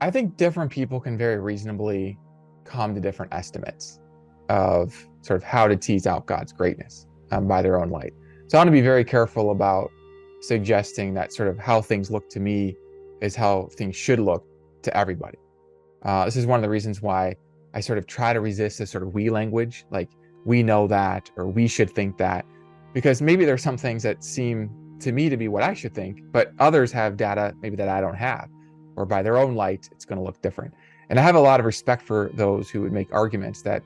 I think different people can very reasonably come to different estimates of sort of how to tease out God's greatness by their own light. So I want to be very careful about suggesting that sort of how things look to me is how things should look to everybody. This is one of the reasons why I sort of try to resist this sort of we language, like we know that or we should think that, because maybe there's some things that seem to me to be what I should think, but others have data maybe that I don't have, or by their own light, it's going to look different. And I have a lot of respect for those who would make arguments that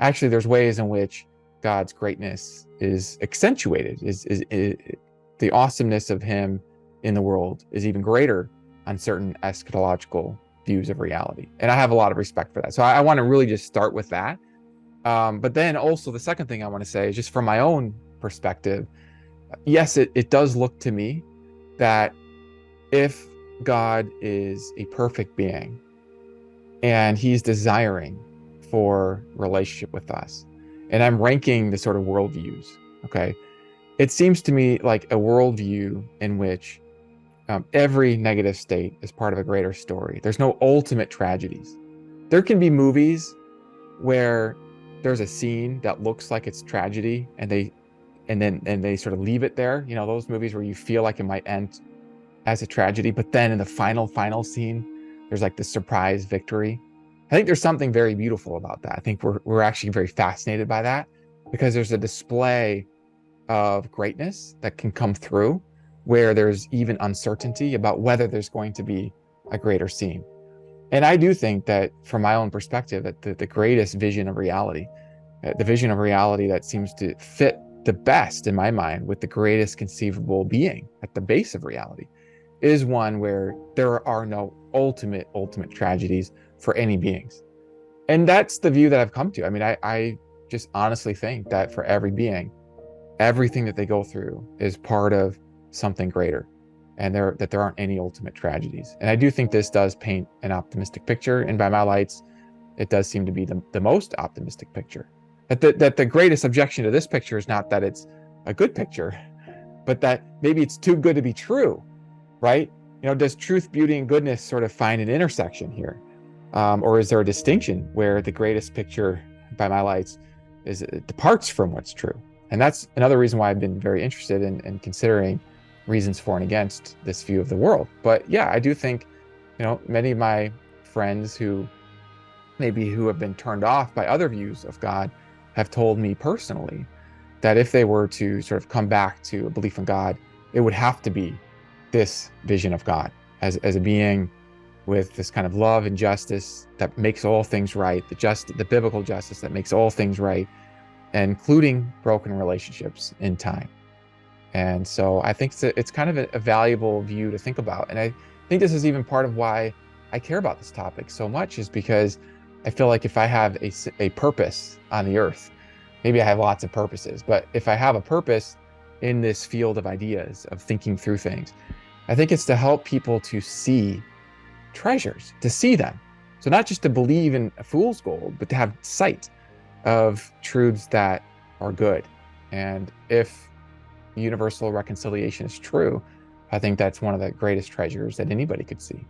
actually there's ways in which God's greatness is accentuated, is the awesomeness of him in the world is even greater on certain eschatological views of reality. And I have a lot of respect for that. So I want to really just start with that. But then also the second thing I want to say is just from my own perspective, yes, it does look to me that if God is a perfect being and he's desiring for relationship with us, and I'm ranking the sort of worldviews, okay, it seems to me like a worldview in which every negative state is part of a greater story. There's no ultimate tragedies. There can be movies where there's a scene that looks like it's tragedy and they sort of leave it there. You know, those movies where you feel like it might end as a tragedy, but then in the final scene, there's like this surprise victory. I think there's something very beautiful about that. I think we're actually very fascinated by that because there's a display of greatness that can come through where there's even uncertainty about whether there's going to be a greater scene. And I do think that from my own perspective, that the greatest vision of reality, the vision of reality that seems to fit the best in my mind with the greatest conceivable being at the base of reality, is one where there are no ultimate tragedies for any beings. And that's the view that I've come to. I mean, I just honestly think that for every being, everything that they go through is part of something greater, and there aren't any ultimate tragedies. And I do think this does paint an optimistic picture, and by my lights, it does seem to be the most optimistic picture. That the greatest objection to this picture is not that it's a good picture, but that maybe it's too good to be true, right? You know, does truth, beauty, and goodness sort of find an intersection here? Or is there a distinction where the greatest picture, by my lights, it departs from what's true? And that's another reason why I've been very interested in considering reasons for and against this view of the world. But yeah, I do think, you know, many of my friends who have been turned off by other views of God have told me personally that if they were to sort of come back to a belief in God, it would have to be this vision of God as a being with this kind of love and justice that makes all things right, the biblical justice that makes all things right, including broken relationships in time. And so I think it's kind of a valuable view to think about. And I think this is even part of why I care about this topic so much, is because I feel like if I have a purpose on the earth, maybe I have lots of purposes, but if I have a purpose in this field of ideas, of thinking through things, I think it's to help people to see treasures, to see them. So not just to believe in a fool's gold, but to have sight of truths that are good. And if universal reconciliation is true, I think that's one of the greatest treasures that anybody could see.